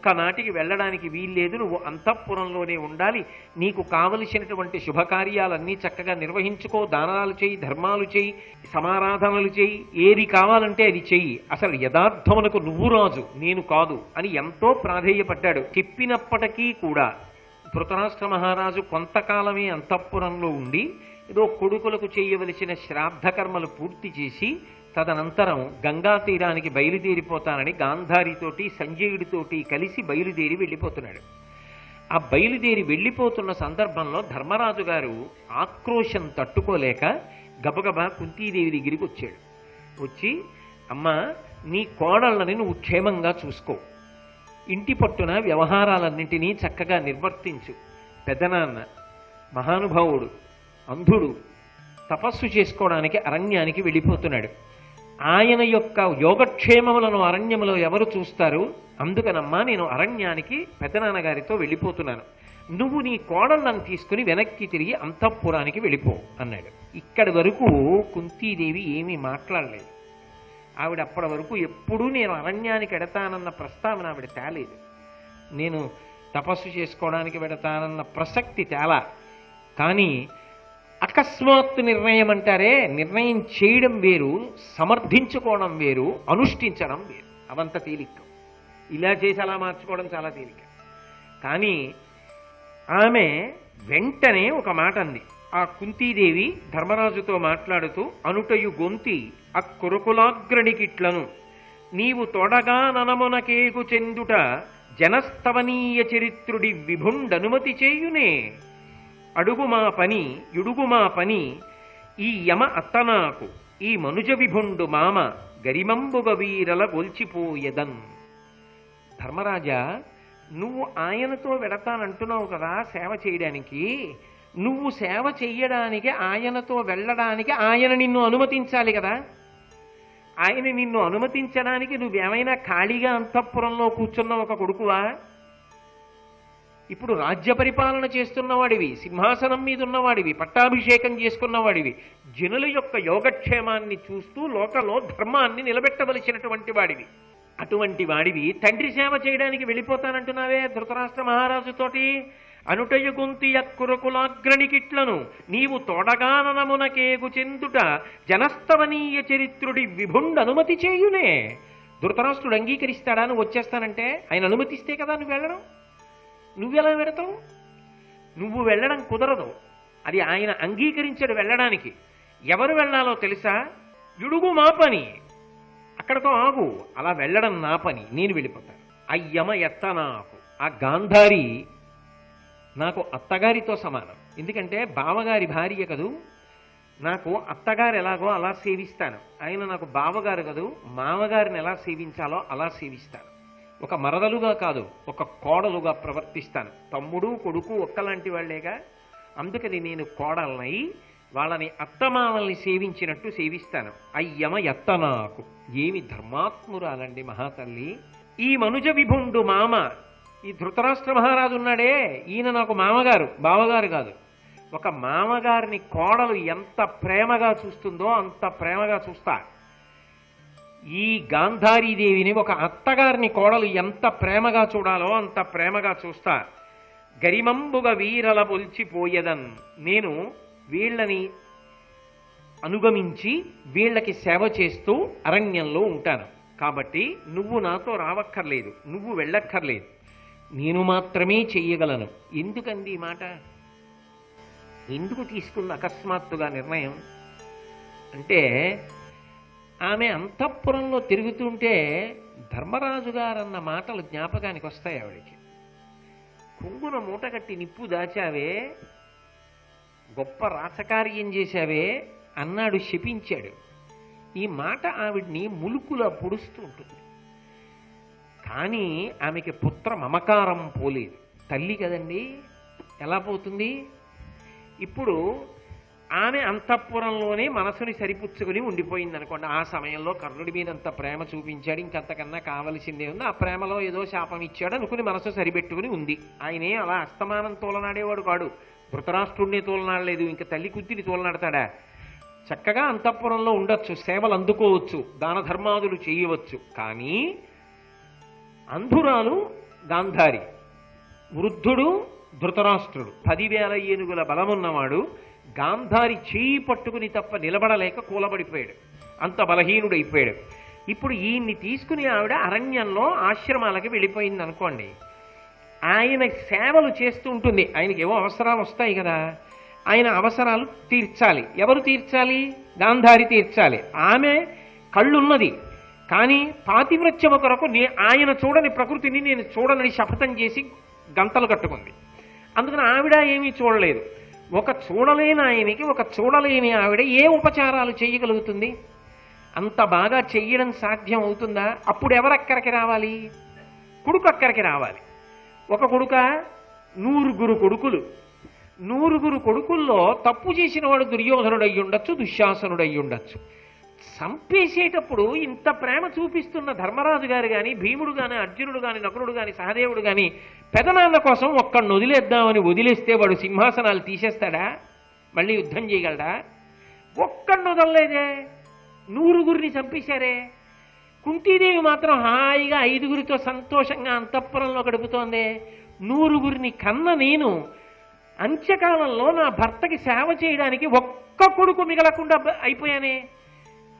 ఒక్కనాటికి వెళ్ళడానికి వీల్లేదు, నువ్వు అంతఃపురంలోనే ఉండాలి, నీకు కావలసినటువంటి శుభకార్యాలన్నీ చక్కగా నిర్వహించుకో, దానాలు చేయి, ధర్మాలు చేయి, సమారాధనలు చేయి, ఏది కావాలంటే అది చెయ్యి, అసలు యథార్థమునకు నువ్వు రాజు నేను కాదు అని ఎంతో ప్రాధేయపడ్డాడు. చెప్పినప్పటికీ కూడా ధృతరాష్ట్ర మహారాజు కొంతకాలమే అంతఃపురంలో ఉండి ఏదో కొడుకులకు చేయవలసిన శ్రాద్ధ కర్మలు పూర్తి చేసి తదనంతరం గంగా తీరానికి బయలుదేరిపోతానని గాంధారితోటి సంజయుడితోటి కలిసి బయలుదేరి వెళ్ళిపోతున్నాడు. ఆ బయలుదేరి వెళ్ళిపోతున్న సందర్భంలో ధర్మరాజు గారు ఆక్రోశం తట్టుకోలేక గబగబా కుంతీదేవి దగ్గరికి వచ్చాడు. వచ్చి, అమ్మా, నీ కోడళ్ళని నువ్వు క్షేమంగా చూసుకో, ఇంటి పట్టున వ్యవహారాలన్నింటినీ చక్కగా నిర్వర్తించు. పెద్దనాన్న మహానుభావుడు, అంధుడు, తపస్సు చేసుకోవడానికి అరణ్యానికి వెళ్ళిపోతున్నాడు. ఆయన యొక్క యోగక్షేమములను అరణ్యములో ఎవరు చూస్తారు? అందుకనమ్మా నేను అరణ్యానికి పెద్దనాన్నగారితో వెళ్ళిపోతున్నాను, నువ్వు నీ కోడళ్ళను తీసుకుని వెనక్కి తిరిగి అంతఃపురానికి వెళ్ళిపో అన్నాడు. ఇక్కడి వరకు కుంతీదేవి ఏమీ మాట్లాడలేదు. ఆవిడ అప్పటి వరకు ఎప్పుడూ నేను అరణ్యానికి వెడతానన్న ప్రస్తావన ఆవిడ తేలేదు. నేను తపస్సు చేసుకోవడానికి వెడతానన్న ప్రసక్తి తేలా. కానీ అకస్మాత్తు నిర్ణయం అంటారే, నిర్ణయం చేయడం వేరు, సమర్థించుకోవడం వేరు, అనుష్ఠించడం వేరు. అవంత తేలిక. ఇలా చేసి అలా మార్చుకోవడం చాలా తేలిక. కానీ ఆమె వెంటనే ఒక మాట అంది. ఆ కుంతీదేవి ధర్మరాజుతో మాట్లాడుతూ, అనుటయు గొంతి అక్కురుకులాగ్రణికిట్లను నీవు తొడగా ననమునకేగు చెందుట జనస్తవనీయ చరిత్రుడి విభుండనుమతి చేయునే, అడుగుమా పని యుడుగుమా పని ఈ యమ అత్తనాకు ఈ మనుజ విభుండు మామ గరిమంబుగ వీరల గొల్చిపోయెదన్. ధర్మరాజా, నువ్వు ఆయనతో వెడతానంటున్నావు కదా సేవ చేయడానికి, నువ్వు సేవ చెయ్యడానికి ఆయనతో వెళ్ళడానికి ఆయన నిన్ను అనుమతించాలి కదా. ఆయన నిన్ను అనుమతించడానికి నువ్వేమైనా ఖాళీగా అంతఃపురంలో కూర్చున్న ఒక కొడుకువా? ఇప్పుడు రాజ్య పరిపాలన చేస్తున్నవాడివి, సింహాసనం మీద ఉన్నవాడివి, పట్టాభిషేకం చేసుకున్నవాడివి, జనుల యొక్క యోగక్షేమాన్ని చూస్తూ లోకలో ధర్మాన్ని నిలబెట్టవలసినటువంటి వాడివి. అటువంటి వాడివి తండ్రి సేవ చేయడానికి వెళ్ళిపోతానంటున్నావే ధృతరాష్ట్ర మహారాజుతోటి. అనుటయ గొంతి యక్కురకులాగ్రణికిట్లను నీవు తోడగాననమునకేగు చెందుట జనస్తవనీయ చరిత్రుడి విభుండ అనుమతి చేయునే. ధృతరాష్ట్రుడు అంగీకరిస్తాడా నువ్వు వచ్చేస్తానంటే? ఆయన అనుమతిస్తే కదా నువ్వు వెళ్ళడం. నువ్వెలా వెడతావు? నువ్వు వెళ్ళడం కుదరదు. అది ఆయన అంగీకరించడు వెళ్ళడానికి. ఎవరు వెళ్ళాలో తెలుసా? యుడుగు మా పని, అక్కడతో ఆగు, అలా వెళ్ళడం నా పని, నేను వెళ్ళిపోతాను. అయ్యమ ఎత్త నాకు, ఆ గాంధారి నాకు అత్తగారితో సమానం. ఎందుకంటే బావగారి భార్య కదూ, నాకు అత్తగారు ఎలాగో అలా సేవిస్తాను, ఆయన నాకు బావగారు కదూ, మామగారిని ఎలా సేవించాలో అలా సేవిస్తాను. ఒక మరదలుగా కాదు, ఒక కోడలుగా ప్రవర్తిస్తాను. తమ్ముడు కొడుకు ఒక్కలాంటి వాళ్లేగా, అందుకని నేను కోడల్నై వాళ్ళని అత్తమామల్ని సేవించినట్టు సేవిస్తాను. అయ్యమ ఎత్త నాకు. ఏమి ధర్మాత్మురాలండి మహాతల్లి. ఈ మనుజ విభుండు మామ, ఈ ధృతరాష్ట్ర మహారాజు ఉన్నాడే, ఈయన నాకు మామగారు, బావగారు కాదు. ఒక మామగారిని కోడలు ఎంత ప్రేమగా చూస్తుందో అంత ప్రేమగా చూస్తా. ఈ గాంధారీదేవిని ఒక అత్తగారిని కోడలు ఎంత ప్రేమగా చూడాలో అంత ప్రేమగా చూస్తా. గరిమంబుగ వీరల పొల్చిపోయేదన్. నేను వీళ్ళని అనుగమించి వీళ్ళకి సేవ చేస్తూ అరణ్యంలో ఉంటాను. కాబట్టి నువ్వు నాతో రావక్కర్లేదు, నువ్వు వెళ్ళక్కర్లేదు, నేను మాత్రమే చెయ్యగలను. ఎందుకంది ఈ మాట? ఎందుకు తీసుకుంది అకస్మాత్తుగా నిర్ణయం అంటే, ఆమె అంతఃపురంలో తిరుగుతుంటే ధర్మరాజు గారన్న మాటలు జ్ఞాపకానికి వస్తాయి ఆవిడికి. కొంగున మూటగట్టి నిప్పు దాచావే, గొప్ప రాచకార్యం చేశావే అన్నాడు, శపించాడు. ఈ మాట ఆవిడ్ని ములుకులా పొడుస్తూ ఉంటుంది. కానీ ఆమెకి పుత్ర మమకారం పోలేదు. తల్లి కదండి, ఎలా పోతుంది? ఇప్పుడు ఆమె అంతఃపురంలోనే మనసుని సరిపుచ్చుకుని ఉండిపోయింది అనుకోండి. ఆ సమయంలో కర్ణుడి మీద అంత ప్రేమ చూపించాడు, ఇంకంతకన్నా కావలసిందే ఉంది, ఆ ప్రేమలో ఏదో శాపం ఇచ్చాడు అనుకుని మనసు సరిపెట్టుకుని ఉంది. ఆయనే అలా అస్తమానం తోలనాడేవాడు కాడు, ధృతరాష్ట్రుడిని తోలనాడలేదు, ఇంకా తల్లి కుత్తిని తోలనాడతాడా? చక్కగా అంతఃపురంలో ఉండొచ్చు, సేవలు అందుకోవచ్చు, దాన ధర్మాదులు చేయవచ్చు. కానీ అంధురాలు గాంధారి, వృద్ధుడు ధృతరాష్ట్రుడు, 10,000 ఏనుగుల బలమున్నవాడు. గాంధారి చేయి పట్టుకుని తప్ప నిలబడలేక కూలబడిపోయాడు, అంత బలహీనుడైపోయాడు. ఇప్పుడు ఈయన్ని తీసుకుని ఆవిడ అరణ్యంలో ఆశ్రమాలకి వెళ్ళిపోయింది అనుకోండి. ఆయన సేవలు చేస్తూ ఉంటుంది, ఆయనకి ఏవో అవసరాలు వస్తాయి కదా, ఆయన అవసరాలు తీర్చాలి. ఎవరు తీర్చాలి? గాంధారి తీర్చాలి. ఆమె కళ్ళున్నది, కానీ పాతివ్రత్యము కొరకు ఆయన చూడని ప్రకృతిని నేను చూడనని శపథం చేసి గంతలు కట్టుకుంది. అందుకని ఆవిడ ఏమీ చూడలేదు. ఒక చూడలేని ఆయనకి ఒక చూడలేని ఆవిడ ఏ ఉపచారాలు చేయగలుగుతుంది? అంత బాగా చెయ్యడం సాధ్యం అవుతుందా? అప్పుడు ఎవరక్కడికి రావాలి? కొడుకు అక్కడికి రావాలి. ఒక కొడుక, 100 కొడుకులు. 100 కొడుకుల్లో తప్పు చేసిన వాడు దుర్యోధనుడు అయ్యి ఉండొచ్చు, దుశ్శాసనుడు అయ్యి ఉండొచ్చు. చంపేసేటప్పుడు ఇంత ప్రేమ చూపిస్తున్న ధర్మరాజు గారు కానీ, భీముడు కానీ, అర్జునుడు కానీ, నకులుడు కానీ, సహదేవుడు కానీ పెదనాన్న కోసం ఒక్కడిని వదిలేద్దామని వదిలేస్తే వాడు సింహాసనాలు తీసేస్తాడా? మళ్ళీ యుద్ధం చేయగలడా? ఒక్కడిని వదలలేదే, 100 చంపేశారే. కుంతీదేవి మాత్రం హాయిగా 5 సంతోషంగా అంతఃపురంలో గడుపుతోంది. 100 కన్న నేను అంత్యకాలంలో నా భర్తకి సేవ చేయడానికి ఒక్క కొడుకు మిగలకుండా అయిపోయానే.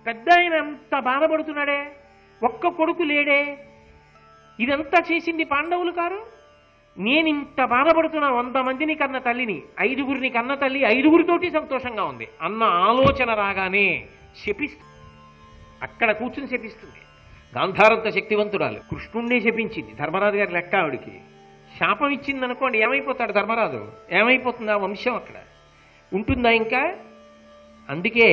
పెద్ద ఆయన అంత బాధపడుతున్నాడే, ఒక్క కొడుకు లేడే. ఇదంతా చేసింది పాండవులు కారు. నేను ఇంత బాధపడుతున్నా 100 మందిని కన్న తల్లిని, 5 కన్న తల్లి 5 సంతోషంగా ఉంది అన్న ఆలోచన రాగానే శపిస్తుంది. అక్కడ కూర్చుని శపిస్తుంది. గాంధారంత శక్తివంతురాలు, కృష్ణుణ్ణే శపించింది. ధర్మరాజు గారి లెక్క ఆవిడికి శాపం ఇచ్చింది అనుకోండి, ఏమైపోతాడు ధర్మరాజు? ఏమైపోతుంది ఆ వంశం? అక్కడ ఉంటుందా ఇంకా? అందుకే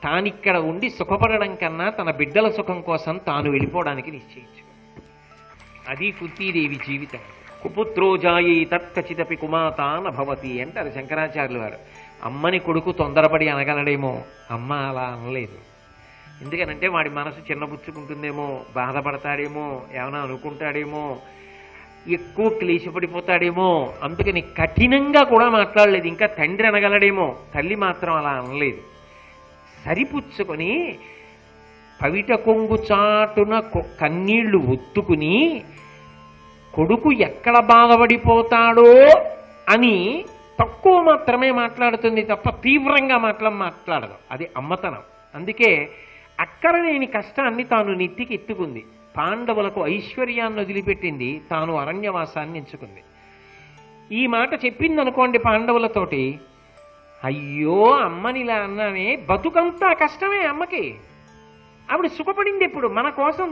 తానిక్కడ ఉండి సుఖపడడం కన్నా తన బిడ్డల సుఖం కోసం తాను వెళ్ళిపోవడానికి నిశ్చయించు. అది కుంతీదేవి జీవితం. కుపుత్రో జాయి తత్కచితపి కుమాతాన భవతి అంటారు శంకరాచార్యులు వారు. అమ్మని కొడుకు తొందరపడి అనగలడేమో, అమ్మ అలా అనలేదు. ఎందుకనంటే వాడి మనసు చిన్నపుచ్చుకుంటుందేమో, బాధపడతాడేమో, ఏమైనా అనుకుంటాడేమో, ఎక్కువ క్లేశపడిపోతాడేమో, అందుకని కఠినంగా కూడా మాట్లాడలేదు. ఇంకా తండ్రి అనగలడేమో, తల్లి మాత్రం అలా అనలేదు. సరిపుచ్చుకొని పవిట కొంగు చాటున కన్నీళ్లు ఒత్తుకుని కొడుకు ఎక్కడ బాధపడిపోతాడో అని తక్కువ మాత్రమే మాట్లాడుతుంది తప్ప తీవ్రంగా మాట్లాడదు. అది అమ్మతనం. అందుకే అక్కడ లేని కష్టాన్ని తాను నెత్తికి ఎత్తుకుంది. పాండవులకు ఐశ్వర్యాన్ని వదిలిపెట్టింది, తాను అరణ్యవాసాన్ని ఎంచుకుంది. ఈ మాట చెప్పింది అనుకోండి పాండవులతోటి, అయ్యో అమ్మనిలా అన్నామే, బతుకంతా కష్టమే అమ్మకి. ఆవిడ సుఖపడింది ఎప్పుడు? మన కోసం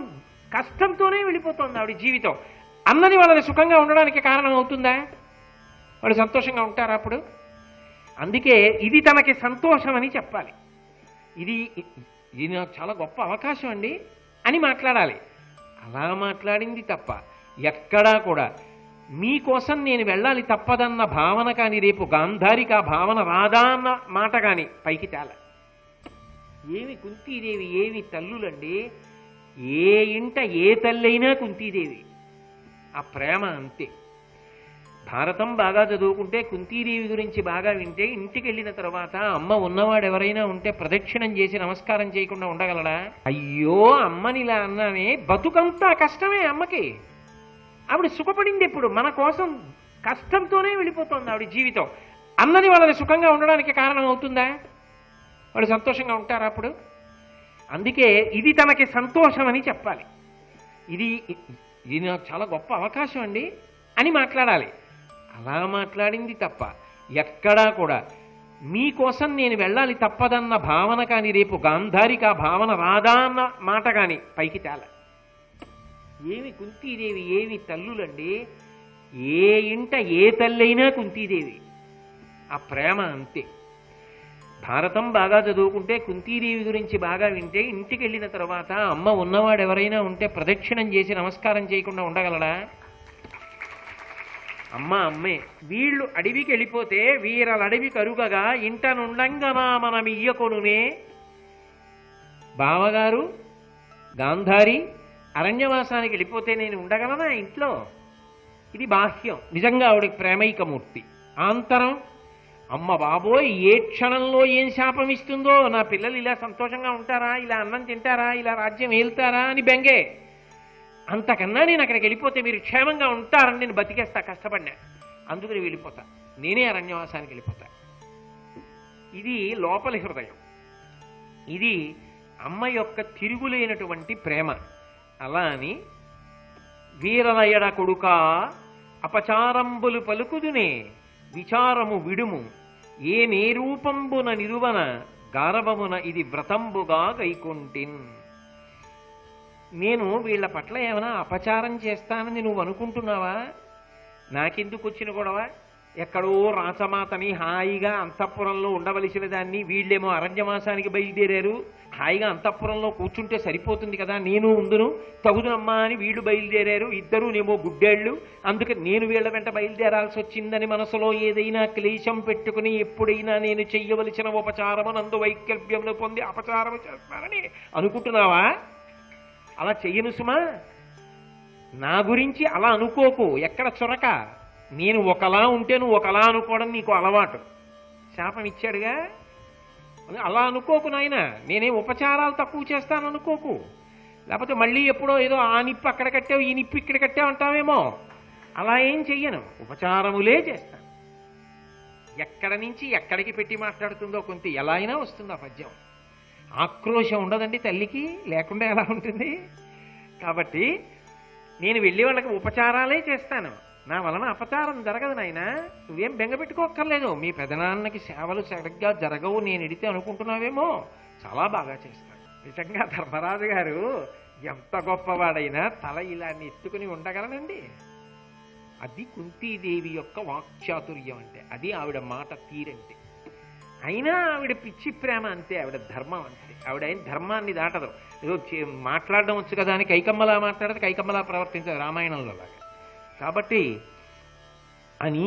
కష్టంతోనే వెళ్ళిపోతుంది ఆవిడ జీవితం. అన్నది వాళ్ళని సుఖంగా ఉండడానికి కారణం అవుతుందా? వాళ్ళు సంతోషంగా ఉంటారా అప్పుడు? అందుకే ఇది తనకి సంతోషం అని చెప్పాలి. ఇది నాకు చాలా గొప్ప అవకాశం అండి అని మాట్లాడాలి. అలా మాట్లాడింది తప్ప ఎక్కడా కూడా మీకోసం నేను వెళ్ళాలి తప్పదన్న భావన కానీ, రేపు గాంధారికి ఆ భావన రాదా అన్న మాట కానీ పైకి తేల. ఏమి కుంతీదేవి, ఏమి తల్లులండి! ఏ ఇంట ఏ తల్లైనా కుంతీదేవి. ఆ ప్రేమ అంతే. భారతం బాగా చదువుకుంటే, కుంతీదేవి గురించి బాగా వింటే, ఇంటికి వెళ్ళిన తర్వాత అమ్మ ఉన్నవాడు ఎవరైనా ఉంటే ప్రదక్షిణం చేసి నమస్కారం చేయకుండా ఉండగలడా? అయ్యో అమ్మనిలా అన్నామే, బతుకంతా కష్టమే అమ్మకి. ఆవిడ సుఖపడింది ఎప్పుడు? మన కోసం కష్టంతోనే వెళ్ళిపోతుంది ఆవిడ జీవితం. అన్నది వాళ్ళని సుఖంగా ఉండడానికి కారణం అవుతుందా? వాళ్ళు సంతోషంగా ఉంటారా అప్పుడు? అందుకే ఇది తనకి సంతోషం అని చెప్పాలి. ఇది నాకు చాలా గొప్ప అవకాశం అండి అని మాట్లాడాలి. అలా మాట్లాడింది తప్ప ఎక్కడా కూడా మీకోసం నేను వెళ్ళాలి తప్పదన్న భావన కానీ, రేపు గాంధారికి ఆ భావన రాదా అన్న మాట కానీ పైకి తేల. ఏమి కుంతీదేవి, ఏమి తల్లులండి! ఏ ఇంట ఏ తల్లైనా కుంతీదేవి. ఆ ప్రేమ అంతే. భారతం బాగా చదువుకుంటే, కుంతీదేవి గురించి బాగా వింటే, ఇంటికి వెళ్ళిన తర్వాత అమ్మ ఉన్నవాడు ఎవరైనా ఉంటే ప్రదక్షిణం చేసి నమస్కారం చేయకుండా ఉండగలడా? అమ్మ అమ్మే. వీళ్ళు అడవికి వెళ్ళిపోతే వీరలడవి కరుగగా ఇంట నుండంగనా మనం ఇయ్యకొనునే. బావగారు గాంధారి అరణ్యవాసానికి వెళ్ళిపోతే నేను ఉండగలనా ఇంట్లో? ఇది బాహ్యం. నిజంగా ఆవిడకి ప్రేమైకమూర్తి. ఆంతరం, అమ్మ బాబోయ్ ఏ క్షణంలో ఏం శాపం ఇస్తుందో, నా పిల్లలు ఇలా సంతోషంగా ఉంటారా, ఇలా అన్నం తింటారా, ఇలా రాజ్యం ఏలుతారా అని బెంగే. అంతకన్నా నేను అక్కడికి వెళ్ళిపోతే మీరు క్షేమంగా ఉంటారని నేను బతికేస్తా, కష్టపడినా, అందుకని వెళ్ళిపోతా, నేనే అరణ్యవాసానికి వెళ్ళిపోతా. ఇది లోపలి హృదయం. ఇది అమ్మ యొక్క తిరుగులేనటువంటి ప్రేమ. అలా అని వీరలయడ కొడుక అపచారంబులు పలుకుదునే విచారము విడుము ఏ నేరూపంబున నిరువన గారవమున ఇది వ్రతంబుగా గైకొంటిన్. నేను వీళ్ళ పట్ల ఏమైనా అపచారం చేస్తానని నువ్వు అనుకుంటున్నావా? నాకెందుకు వచ్చిన గొడవ? ఎక్కడో రాచమాతని హాయిగా అంతఃపురంలో ఉండవలసిన దాన్ని వీళ్ళేమో అరణ్యవాసానికి బయలుదేరారు, హాయిగా అంతఃపురంలో కూర్చుంటే సరిపోతుంది కదా, నేను ఉందును తగుదునమ్మా అని వీళ్ళు బయలుదేరారు, ఇద్దరునేమో గుడ్డేళ్ళు, అందుకే నేను వీళ్ళ వెంట బయలుదేరాల్సి వచ్చిందని మనసులో ఏదైనా క్లేశం పెట్టుకుని ఎప్పుడైనా నేను చెయ్యవలసిన ఉపచారము నందు వైకల్యమును పొంది అపచారము చేస్తానని అనుకుంటున్నావా? అలా చెయ్యను సుమా. నా గురించి అలా అనుకోకు. ఎక్కడ చొరక? నేను ఒకలా ఉంటే నువ్వు ఒకలా అనుకోవడం నీకు అలవాటు. శాపం ఇచ్చాడుగా, అలా అనుకోకు నాయన. నేనే ఉపచారాలు తక్కువ చేస్తాను అనుకోకు. లేకపోతే మళ్ళీ ఎప్పుడో ఏదో ఆ నిప్పు అక్కడ కట్టావు, ఈ నిప్పు ఇక్కడ కట్టావు అంటావేమో. అలా ఏం చెయ్యను, ఉపచారములే చేస్తాను. ఎక్కడ నుంచి ఎక్కడికి పెట్టి మాట్లాడుతుందో కొంత ఎలా అయినా వస్తుంది ఆ పద్యం. ఆక్రోశం ఉండదండి తల్లికి, లేకుండా ఎలా ఉంటుంది? కాబట్టి నేను వెళ్ళి వాళ్ళకి ఉపచారాలే చేస్తాను. నా వలన అపచారం జరగదు నాయన, నువ్వేం బెంగ పెట్టుకోక్కర్లేదు. మీ పెదనాన్నకి సేవలు సరిగ్గా జరగవు నేను ఎడితే అనుకుంటున్నావేమో, చాలా బాగా చేస్తాను. నిజంగా ధర్మరాజు గారు ఎంత గొప్పవాడైనా తల ఇలా ఎత్తుకుని ఉండగలనండి. అది కుంతీదేవి యొక్క వాక్చాతుర్యం అంటే, అది ఆవిడ మాట తీరంటే. అయినా ఆవిడ పిచ్చి ప్రేమ అంతే, ఆవిడ ధర్మం అంతే. ఆవిడ అయిన ధర్మాన్ని దాటదు. ఏదో మాట్లాడడం వచ్చు కదా అని కైకమ్మలా మాట్లాడదు, కైకమ్మలా ప్రవర్తించదు రామాయణంలో లాగా. కాబట్టి అని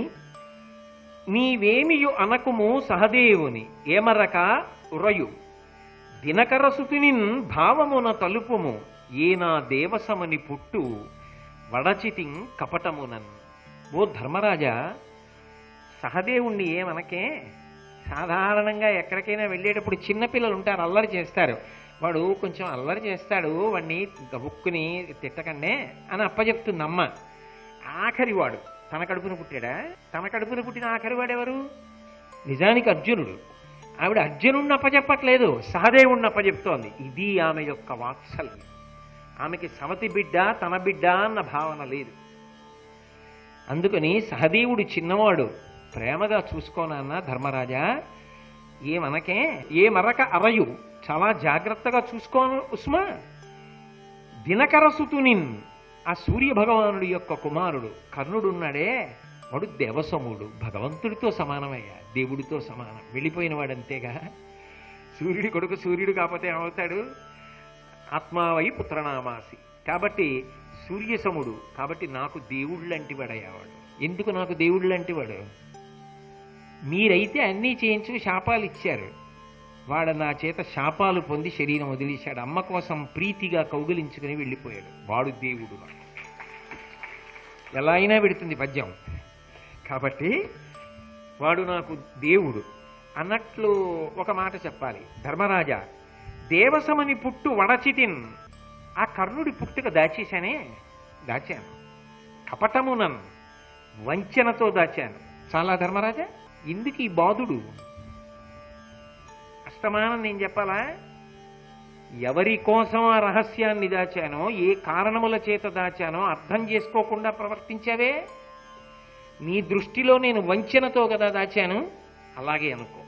నీవేమియు అనకుము సహదేవుని ఏమరక ఉరయు దినకరసుతునిన్ భావమున తలుపుము ఏనా దేవసమని పుట్టు వడచితిం కపటమునన్. ఓ ధర్మరాజా, సహదేవుణ్ణి ఏమనకే. సాధారణంగా ఎక్కడికైనా వెళ్ళేటప్పుడు చిన్నపిల్లలు ఉంటారు, అల్లరి చేస్తారు. వాడు కొంచెం అల్లరి చేస్తాడు, వాడిని గబుక్కుని తిట్టకండే అని అప్పచెప్తుంది అమ్మ. ఆఖరివాడు తన కడుపున పుట్టాడా? తన కడుపున పుట్టిన ఆఖరివాడెవరు? నిజానికి అర్జునుడు. ఆవిడ అర్జునుడిని అప్పచెప్పట్లేదు, సహదేవుణ్ణి అప్పచెప్తోంది. ఇది ఆమె యొక్క వాత్సల్యం. ఆమెకి సవతి బిడ్డ తన బిడ్డ అన్న భావన లేదు. అందుకని సహదేవుడు చిన్నవాడు, ప్రేమగా చూసుకోనన్న ధర్మరాజా, ఏమనకే ఏ మరక అరయు, చాలా జాగ్రత్తగా చూసుకోను ఉస్మా. దినకరసుతునిన్, ఆ సూర్య భగవానుడి యొక్క కుమారుడు కర్ణుడున్నాడే, వాడు దేవసముడు, భగవంతుడితో సమానమయ్యా, దేవుడితో సమానం. వెళ్ళిపోయిన వాడంతేగా. సూర్యుడి కొడుకు సూర్యుడు కాకపోతే ఏమవుతాడు? ఆత్మావై పుత్రనామాసి. కాబట్టి సూర్యసముడు, కాబట్టి నాకు దేవుళ్ళంటి వాడయ్యావాడు. ఎందుకు నాకు దేవుళ్ళంటి వాడు? మీరైతే అన్నీ చేయించు శాపాలు ఇచ్చారు, వాడు నా చేత శాపాలు పొంది శరీరం వదిలేశాడు. అమ్మ కోసం ప్రీతిగా కౌగిలించుకుని వెళ్ళిపోయాడు. వాడు దేవుడు. ఎలా అయినా పెడుతుంది పద్యం. కాబట్టి వాడు నాకు దేవుడు అన్నట్లు ఒక మాట చెప్పాలి. ధర్మరాజా, దేవసమని పుట్టు వడచితిన్, ఆ కర్ణుడి పుట్టుక దాచాను. కపటమునన్, వంచనతో దాచాను. చాలా ధర్మరాజా, ఎందుకు ఈ బాధుడు? అస్తమానం నేను చెప్పాలా? ఎవరి కోసం ఆ రహస్యాన్ని దాచానో, ఏ కారణముల చేత దాచానో అర్థం చేసుకోకుండా ప్రవర్తించావే. నీ దృష్టిలో నేను వంచనతో కదా దాచాను, అలాగే అనుకో.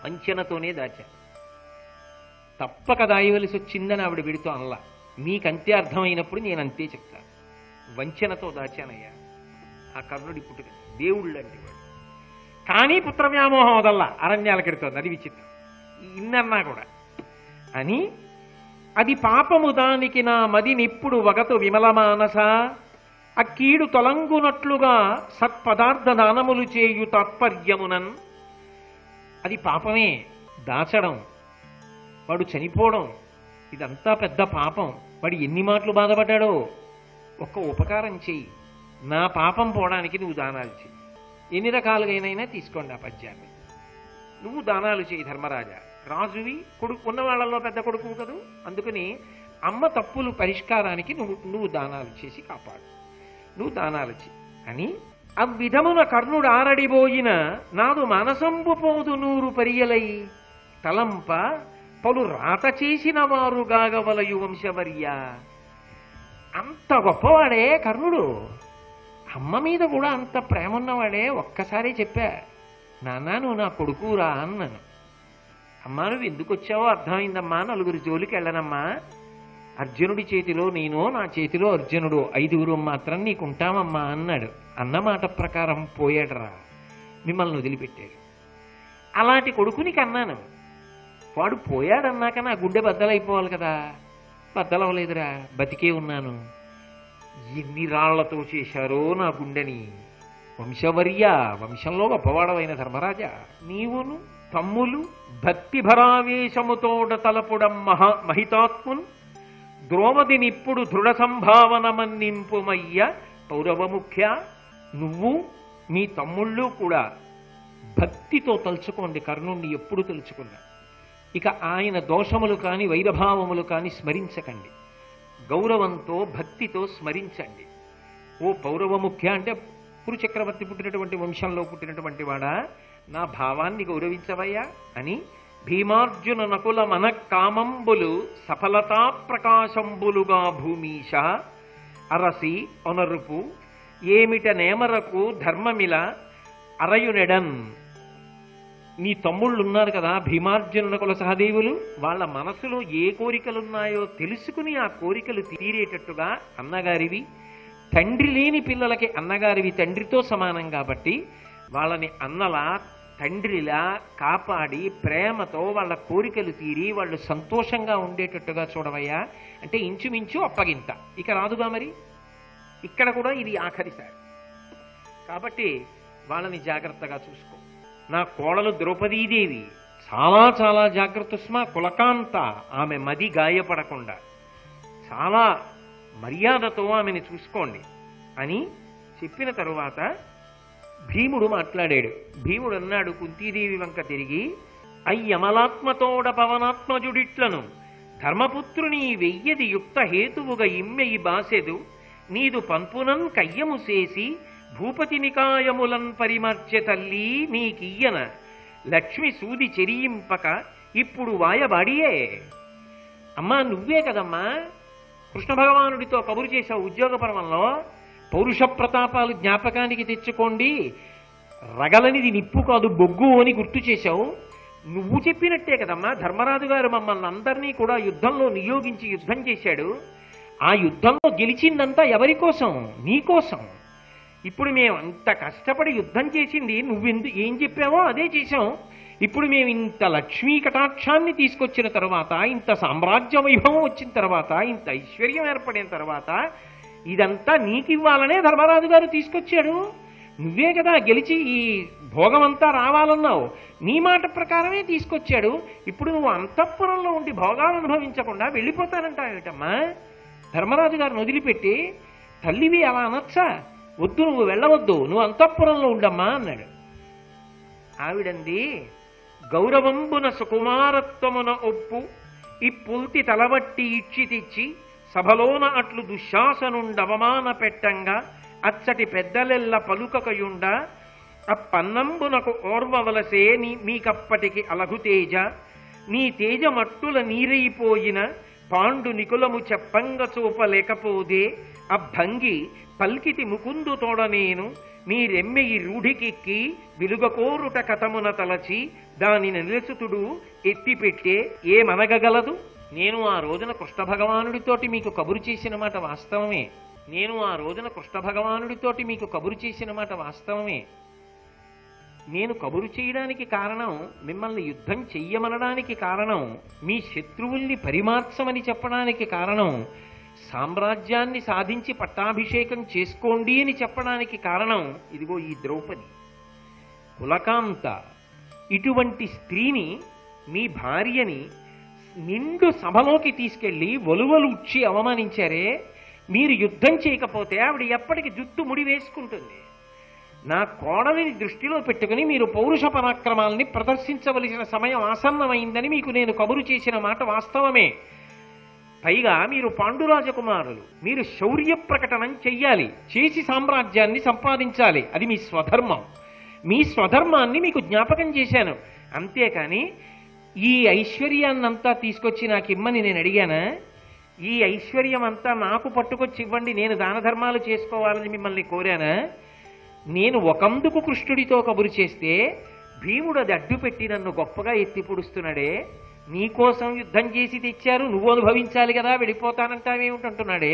వంచనతోనే దాచాను, తప్పక దాయవలసి వచ్చిందని ఆవిడ విడుతూ అనలా. నీకంతే అర్థమైనప్పుడు నేను అంతే చెప్తాను. వంచనతో దాచానయ్యా ఆ కర్ణుడి పుట్టుక. దేవుళ్ళు అంటే వాడు. కానీ పుత్ర వ్యామోహం వదల్లా అరణ్యాలకెడుతోంది. అది విచిత్రం. ఇన్నన్నా కూడా అని, అది పాపము దానికి నా మది నిప్పుడు వగతు విమల మానస, ఆ కీడు తొలంగునట్లుగా సత్పదార్థ దానములు చేయు తాత్పర్యమునన్. అది పాపమే, దాచడం, వాడు చనిపోవడం, ఇదంతా పెద్ద పాపం. వాడు ఎన్ని మాటలు బాధపడ్డాడో. ఒక్క ఉపకారం చెయ్యి, నా పాపం పోవడానికి నువ్వు దానాలు చెయ్యి. ఎన్ని రకాలుగానైనా తీసుకోండి ఆ పద్యాన్ని. నువ్వు దానాలు చేయి ధర్మరాజా. రాజువి, కొడుకు ఉన్న వాళ్ళల్లో పెద్ద కొడుకు కదూ, అందుకని అమ్మ తప్పులు పరిష్కారానికి నువ్వు దానాలు చేసి కాపాడు, నువ్వు దానాలు చెయ్యి అని అవ్విధమున కర్ణుడు ఆరడిబోయిన నాదు మనసంబు పోదు నూరు పరియలై తలంప పలు రాత చేసిన వారు గాగవలయు వంశవర్య. అంత గొప్పవాడే కర్ణుడు, అమ్మ మీద కూడా అంత ప్రేమ ఉన్నవాడే. ఒక్కసారి చెప్పా, నాన్న నువ్వు నా కొడుకురా అన్నాను. అమ్మా నువ్వు ఎందుకు వచ్చావో అర్థమైందమ్మా, నలుగురి జోలికి వెళ్ళనమ్మా, అర్జునుడి చేతిలో నేను, నా చేతిలో అర్జునుడు, 5గురు మాత్రం నీకుంటామమ్మా అన్నాడు. అన్నమాట ప్రకారం పోయాడరా, మిమ్మల్ని వదిలిపెట్టాడు. అలాంటి కొడుకుని కన్నాను. వాడు పోయాడన్నాక నా గుండె బద్దలైపోవాలి కదా, బద్దలవలేదురా, బతికే ఉన్నాను. ఎన్ని రాళ్లతో చేశారో నా గుండెని. వంశవర్య, వంశంలో గొప్పవాడవైన ధర్మరాజా, నీవును తమ్ములు భక్తిభరావేశముతోడ తలపుడం మహితాత్మున్ ద్రోమదినిప్పుడు దృఢ సంభావన మన్నింపుమయ్య పౌరవముఖ్య. నువ్వు మీ తమ్ముళ్ళు కూడా భక్తితో తలుచుకోండి, కర్ణుణ్ణి ఎప్పుడు తలుచుకున్నా. ఇక ఆయన దోషములు కాని వైరభావములు కాని స్మరించకండి, గౌరవంతో భక్తితో స్మరించండి. ఓ పౌరవముఖ్య అంటే కురుచక్రవర్తి పుట్టినటువంటి వంశంలో పుట్టినటువంటి వాడా, నా భావాన్ని గౌరవించవయ్యా అని భీమార్జున నకుల మన కామంబులు సఫలతా ప్రకాశంబులుగా భూమీశ అరసి ఒనరుపు ఏమిట నేమరకు ధర్మమిల అరయునెడన్. నీ తమ్ముళ్ళున్నారు కదా భీమార్జున నకుల సహదేవులు, వాళ్ళ మనసులో ఏ కోరికలున్నాయో తెలుసుకుని ఆ కోరికలు తీరేటట్టుగా అన్నగారివి, తండ్రి లేని పిల్లలకి అన్నగారివి తండ్రితో సమానం కాబట్టి వాళ్ళని అన్నలా తండ్రిలా కాపాడి ప్రేమతో వాళ్ళ కోరికలు తీరి వాళ్ళు సంతోషంగా ఉండేటట్టుగా చూడవయ్యా అంటే ఇంచుమించు అప్పగింత. ఇక రాదుగా మరి, ఇక్కడ కూడా ఇది ఆఖరిసారి కాబట్టి వాళ్ళని జాగ్రత్తగా చూసుకో. నా కోడలు ద్రౌపదీదేవి చాలా చాలా జాగ్రత్త సుమా, కులకాంత, ఆమె మది గాయపడకుండా చాలా మర్యాదతో ఆమెను చూసుకోండి అని చెప్పిన తరువాత భీముడు మాట్లాడాడు. భీముడు అన్నాడు కుంతీదేవి వంక తిరిగి, అయ్యమలాత్మతోడ పవనాత్మజుడిట్లను ధర్మపుత్రుని వెయ్యది యుక్త హేతువుగా ఇమ్మెయి బాసెదు నీదు పంపునన్ కయ్యము చేసి భూపతి నికాయములన్ పరిమర్చె తల్లి నీకియ్యన లక్ష్మి సూది చెరియింపక ఇప్పుడు వాయబాడియే. అమ్మా నువ్వే కదమ్మా కృష్ణ భగవానుడితో కబురు చేశావు ఉద్యోగ పర్వంలో, పౌరుష ప్రతాపాలు జ్ఞాపకానికి తెచ్చుకోండి, రగలనిది నిప్పు కాదు బొగ్గు అని గుర్తు చేశావు. నువ్వు చెప్పినట్టే కదమ్మా ధర్మరాజు గారు మమ్మల్ని అందరినీ కూడా యుద్ధంలో నియోగించి యుద్ధం చేశాడు. ఆ యుద్ధంలో గెలిచిందంతా ఎవరి కోసం? నీ కోసం. ఇప్పుడు మేము అంత కష్టపడి యుద్ధం చేసింది ఏం చెప్పావో అదే చేశాం. ఇప్పుడు మేము ఇంత లక్ష్మీ కటాక్షాన్ని తీసుకొచ్చిన తర్వాత, ఇంత సామ్రాజ్య వైభవం వచ్చిన తర్వాత, ఇంత ఐశ్వర్యం ఏర్పడిన తర్వాత ఇదంతా నీకివ్వాలనే ధర్మరాజు గారు తీసుకొచ్చాడు. నువ్వే కదా గెలిచి ఈ భోగమంతా రావాలన్నావు, నీ మాట ప్రకారమే తీసుకొచ్చాడు. ఇప్పుడు నువ్వు అంతఃపురంలో ఉండి భోగాలు అనుభవించకుండా వెళ్ళిపోతానంటావేటమ్మా? ధర్మరాజు గారిని వదిలిపెట్టి తల్లివి అలా అనొచ్చా? వద్దు, నువ్వు వెళ్ళవద్దు, నువ్వు అంతఃపురంలో ఉండమ్మా అన్నాడు. ఆవిడంది, గౌరవంబున సుకుమారత్వమున ఒప్పు ఇప్పుల్తి తలబట్టి ఇచ్చి తెచ్చి సభలోన అట్లు దుశ్శాసనుండవమాన పెట్టంగా అచ్చటి పెద్దలెల్ల పలుకకయుండ అప్పన్నంబునకు ఓర్వవలసే మీకప్పటికి అలగుతేజ నీ తేజమట్టుల నీరైపోయిన పాండు నికులము చెప్పంగ చూపలేకపోదే అభంగి పల్కితి ముకుందు తోడనేను మీరెమ్మెయి రూఢికెక్కి విలుగకోరుట కథమున తలచి దానిని నిలసుతుడు ఎత్తిపెట్టే ఏమనగగలదు. నేను ఆ రోజున కృష్ణ భగవానుడితోటి మీకు కబురు చేసిన మాట వాస్తవమే. నేను కబురు చేయడానికి కారణం, మిమ్మల్ని యుద్ధం చెయ్యమనడానికి కారణం, మీ శత్రువుల్ని పరిమార్చమని చెప్పడానికి కారణం, సామ్రాజ్యాన్ని సాధించి పట్టాభిషేకం చేసుకోండి అని చెప్పడానికి కారణం ఇదిగో ఈ ద్రౌపది కులకాంత. ఇటువంటి స్త్రీని, మీ భార్యని నిండు సభలోకి తీసుకెళ్లి ఒలువలు ఉచ్చి అవమానించారే, మీరు యుద్ధం చేయకపోతే ఆవిడ ఎప్పటికి జుట్టు ముడి వేసుకుంటుంది. నా కోడలిని దృష్టిలో పెట్టుకుని మీరు పౌరుష పరాక్రమాల్ని ప్రదర్శించవలసిన సమయం ఆసన్నమైందని మీకు నేను కబురు చేసిన మాట వాస్తవమే. పైగా మీరు పాండురాజకుమారులు, మీరు శౌర్య ప్రకటనం చెయ్యాలి, చేసి సామ్రాజ్యాన్ని సంపాదించాలి. అది మీ స్వధర్మం. మీ స్వధర్మాన్ని మీకు జ్ఞాపకం చేశాను. అంతేకాని ఈ ఐశ్వర్యాన్నంతా తీసుకొచ్చి నాకు ఇమ్మని నేను అడిగానా? ఈ ఐశ్వర్యం అంతా నాకు పట్టుకొచ్చి ఇవ్వండి, నేను దాన ధర్మాలు చేసుకోవాలని మిమ్మల్ని కోరానా? నేను ఒకందుకు కృష్ణుడితో కబురు చేస్తే భీముడు అది అడ్డుపెట్టి నన్ను గొప్పగా ఎత్తి పొడుస్తున్నాడే. నీకోసం యుద్ధం చేసి తెచ్చారు, నువ్వు అనుభవించాలి కదా, వెళ్ళిపోతానంటావేమిటంటున్నాడే.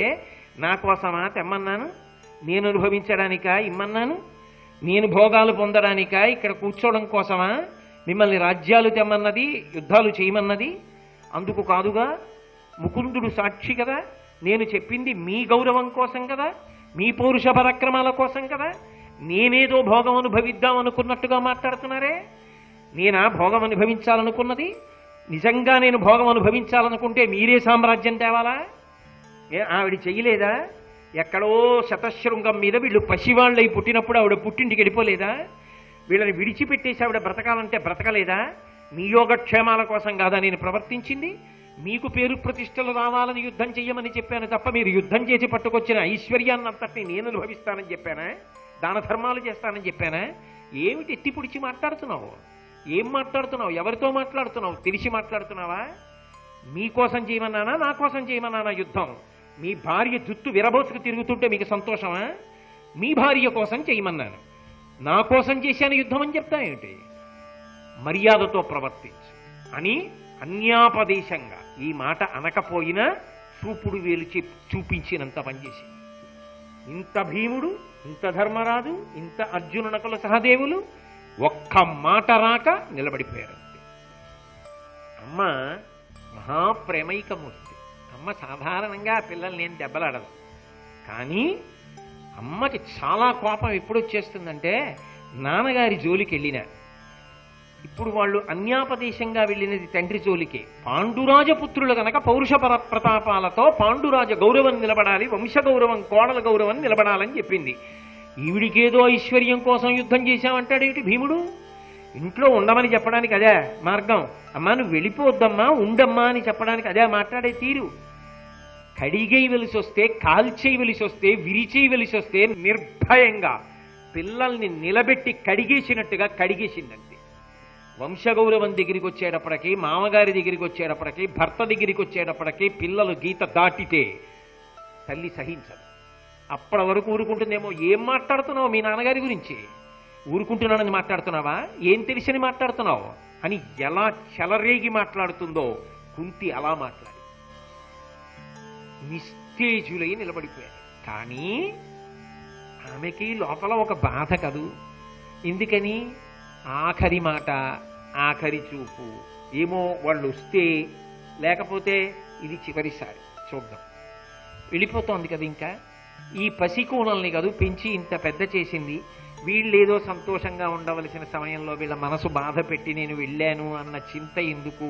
నా కోసమా తెమ్మన్నాను? నేను అనుభవించడానికా ఇమ్మన్నాను? నేను భోగాలు పొందడానికా ఇక్కడ కూర్చోవడం కోసమా మిమ్మల్ని రాజ్యాలు తెమ్మన్నది, యుద్ధాలు చేయమన్నది? అందుకు కాదుగా. ముకుందుడు సాక్షి కదా. నేను చెప్పింది మీ గౌరవం కోసం కదా, మీ పౌరుష పరాక్రమాల కోసం కదా. నేనేదో భోగం అనుభవిద్దాం అనుకున్నట్టుగా మాట్లాడుతున్నారే. నేనా భోగం అనుభవించాలనుకున్నది? నిజంగా నేను భోగం అనుభవించాలనుకుంటే మీరే సామ్రాజ్యం తేవాలా? ఆవిడ చెయ్యలేదా? ఎక్కడో శతశృంగం మీద వీళ్ళు పసివాళ్ళై పుట్టినప్పుడు ఆవిడ పుట్టింటికి వెళ్ళిపోలేదా? వీళ్ళని విడిచిపెట్టేసి ఆవిడ బ్రతకాలంటే బ్రతకలేదా? మీ యోగక్షేమాల కోసం కాదా నేను ప్రవర్తించింది? మీకు పేరు ప్రతిష్టలు రావాలని యుద్ధం చెయ్యమని చెప్పాను తప్ప మీరు యుద్ధం చేసి పట్టుకొచ్చిన ఐశ్వర్యాన్నంతటిని నేను అనుభవిస్తానని చెప్పానా? దాన ధర్మాలు చేస్తానని చెప్పానా? ఏమిటి ఎత్తి పొడిచి మాట్లాడుతున్నావు? ఏం మాట్లాడుతున్నావు? ఎవరితో మాట్లాడుతున్నావు? తెలిసి మాట్లాడుతున్నావా? మీకోసం చేయమన్నానా, నా కోసం చేయమన్నానా యుద్ధం? మీ భార్య జుత్తు విరబోసుకు తిరుగుతుంటే మీకు సంతోషమా? మీ భార్య కోసం చేయమన్నాను. నా కోసం చేశాను యుద్ధం అని చెప్తా ఏమిటి? మర్యాదతో ప్రవర్తించు అని అన్యాపదేశంగా ఈ మాట అనకపోయినా చూపుడు వేలు చూపించినంత పనిచేసింది. ఇంత భీముడు, ఇంత ధర్మరాజు, ఇంత అర్జునునకుల సహదేవులు ఒక్క మాట రాక నిలబడిపోయారు. అమ్మ మహాప్రేమైకమూర్తి. అమ్మ సాధారణంగా పిల్లల్ని నేను దెబ్బలాడదు. కానీ అమ్మకి చాలా కోపం ఎప్పుడు వచ్చేస్తుందంటే నాన్నగారి జోలికి వెళ్ళిన. ఇప్పుడు వాళ్ళు అన్యాపదేశంగా వెళ్ళినది తండ్రి జోలికే. పాండురాజపుత్రులు కనుక పౌరుష ప్రతాపాలతో పాండురాజ గౌరవం నిలబడాలి, వంశ గౌరవం, కోడల గౌరవం నిలబడాలని చెప్పింది. ఈవిడికేదో ఐశ్వర్యం కోసం యుద్ధం చేశామంటాడేమిటి భీముడు? ఇంట్లో ఉండమని చెప్పడానికి అదే మార్గం. అమ్మా నువ్వు వెళ్ళిపోవద్దమ్మా, ఉండమ్మా అని చెప్పడానికి అదే మాట్లాడే తీరు. కడిగేయవలసి వస్తే, కాల్చేయవలసి వస్తే, విరిచేయవలసి వస్తే నిర్భయంగా పిల్లల్ని నిలబెట్టి కడిగేసినట్టుగా కడిగేసిందంతే. వంశగౌరవం దగ్గరికి వచ్చేటప్పటికీ, మామగారి దగ్గరికి వచ్చేటప్పటికీ, భర్త దగ్గరికి వచ్చేటప్పటికీ పిల్లలు గీత దాటితే తల్లి సహించదు. అప్పటి వరకు ఊరుకుంటుందేమో. ఏం మాట్లాడుతున్నావు మీ నాన్నగారి గురించి? ఊరుకుంటున్నానని మాట్లాడుతున్నావా? ఏం తెలిసని మాట్లాడుతున్నావు అని ఎలా చెలరేగి మాట్లాడుతుందో కుంతి అలా మాట్లాడి నిస్తేజులై నిలబడిపోయారు. కానీ ఆమెకి లోపల ఒక బాధ కదూ. ఎందుకని? ఆఖరి మాట, ఆఖరి చూపు. ఏమో వాళ్ళు వస్తే, లేకపోతే ఇది చివరిసారి చూద్దాం. వెళ్ళిపోతోంది కదా. ఇంకా ఈ పసికూనల్ని కదూ పెంచి ఇంత పెద్ద చేసింది. వీళ్ళేదో సంతోషంగా ఉండవలసిన సమయంలో వీళ్ళ మనసు బాధ పెట్టి నేను వెళ్ళాను అన్న చింత ఎందుకు?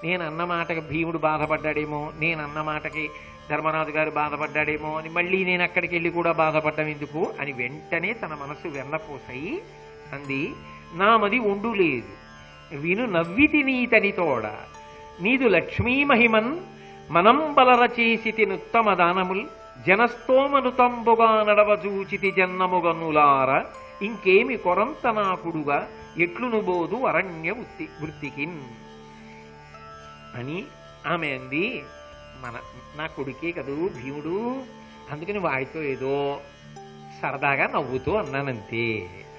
నేను అన్న మాటకి భీముడు బాధపడ్డాడేమో, నేను అన్న మాటకి ధర్మరాజు గారు బాధపడ్డాడేమో అని మళ్ళీ నేను అక్కడికి వెళ్ళి కూడా బాధపడ్డం ఎందుకు అని వెంటనే తన మనసు వెన్నపోసయి అంది, నామది ఉండు లేదు విను నవ్వితి నీతనితోడ నీదు లక్ష్మీ మహిమన్ మనం బలరచేసితి నుత్తమ దానముల్ జనస్తోమనుతంబుగా నడవజూచితి జన్నముగనులార ఇంకేమి కొరంత నాకుడుగా ఎట్లును బోధు అరణ్య వృత్తికిన్ అని ఆమె అంది. నా కొడుకే కదూ భీముడు, అందుకని వాడితో ఏదో సరదాగా నవ్వుతూ అన్నానంతే.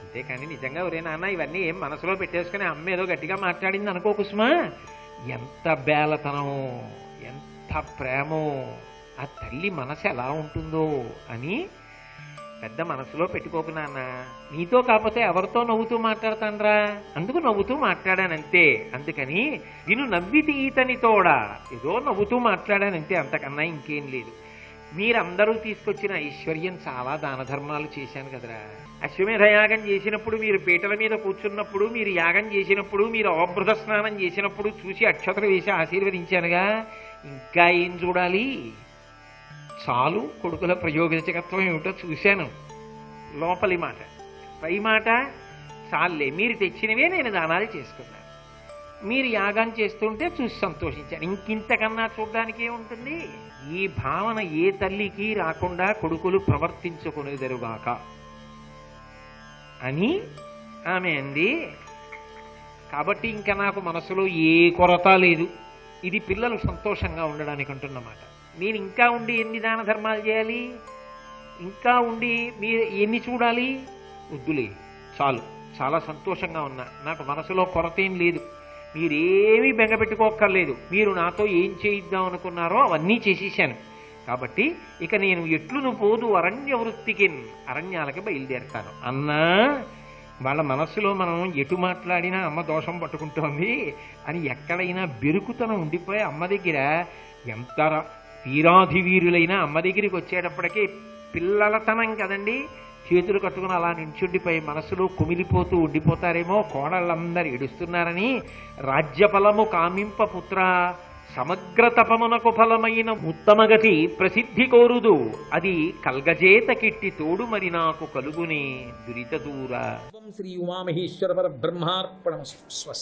అంతేకాని నిజంగా ఒరే నాన్న ఇవన్నీ ఏం మనసులో పెట్టేసుకుని అమ్మ ఏదో గట్టిగా మాట్లాడింది అనుకో కుసుమా. ఎంత బేలతనమో, ఎంత ప్రేమో, ఆ తల్లి మనసు ఎలా ఉంటుందో అని పెద్ద మనసులో పెట్టుకోకు నాన్న. నీతో కాకపోతే ఎవరితో నవ్వుతూ మాట్లాడతానరా, అందుకు నవ్వుతూ మాట్లాడానంతే. అందుకని నేను నవ్వితి ఈతనితోడా ఏదో నవ్వుతూ మాట్లాడానంతే, అంతకన్నా ఇంకేం లేదు. మీరందరూ తీసుకొచ్చిన ఐశ్వర్యం చాలా దాన ధర్మాలు చేశాను కదరా. అశ్వమేధ యాగం చేసినప్పుడు, మీరు పీటల మీద కూర్చున్నప్పుడు, మీరు యాగం చేసినప్పుడు, మీరు అవబృధ స్నానం చేసినప్పుడు చూసి అక్షతలు వేసి ఆశీర్వదించానుగా. ఇంకా ఏం చూడాలి? చాలు కొడుకుల ప్రయోజకత్వం ఏమిటో చూశాను. లోపలి మాట, పై మాట చాలే. మీరు తెచ్చినవే నేను దానాలు చేసుకున్నాను. మీరు యాగం చేస్తుంటే చూసి సంతోషించారు. ఇంకింతకన్నా చూడ్డానికి ఏముంటుంది? ఈ భావన ఏ తల్లికి రాకుండా కొడుకులు ప్రవర్తించుకునేదరుగాక అని ఆమె అంది. కాబట్టి ఇంకా నాకు మనసులో ఏ కొరత లేదు. ఇది పిల్లలు సంతోషంగా ఉండడానికి అంటున్నమాట. నేను ఇంకా ఉండి ఎన్ని దాన ధర్మాలు చేయాలి? ఇంకా ఉండి మీరు ఎన్ని చూడాలి? వద్దులే, చాలు, చాలా సంతోషంగా ఉన్నా, నాకు మనసులో కొరత ఏం లేదు, మీరేమీ బెంగపెట్టుకోక్కర్లేదు, మీరు నాతో ఏం చేయిద్దాం అనుకున్నారో అవన్నీ చేసేసాను, కాబట్టి ఇక నేను ఎట్లును పోదు అరణ్య వృత్తికి, అరణ్యాలకి బయలుదేరుతాను అన్నా. వాళ్ళ మనస్సులో మనం ఎటు మాట్లాడినా అమ్మ దోషం పట్టుకుంటోంది అని ఎక్కడైనా బెరుకుతనం ఉండిపోయి అమ్మ దగ్గర ఎంత వీరాధివీరులైనా అమ్మ దగ్గరికి వచ్చేటప్పటికీ పిల్లలతనం కదండి, చేతులు కట్టుకుని అలా నించుండిపోయి మనసులో కుమిలిపోతూ ఉండిపోతారేమో, కోడళ్ళందరూ ఏడుస్తున్నారని. రాజ్యఫలము కామింప పుత్ర సమగ్ర తపమునకు ఫలమైన ఉత్తమగతి ప్రసిద్ధి కోరుదు, అది కల్గజేత కిట్టి తోడు మరి నాకు కలుగునే దురిత దూర. శ్రీ ఉమామహేశ్వర పరబ్రహ్మార్పణమస్తు. స్వస్తి.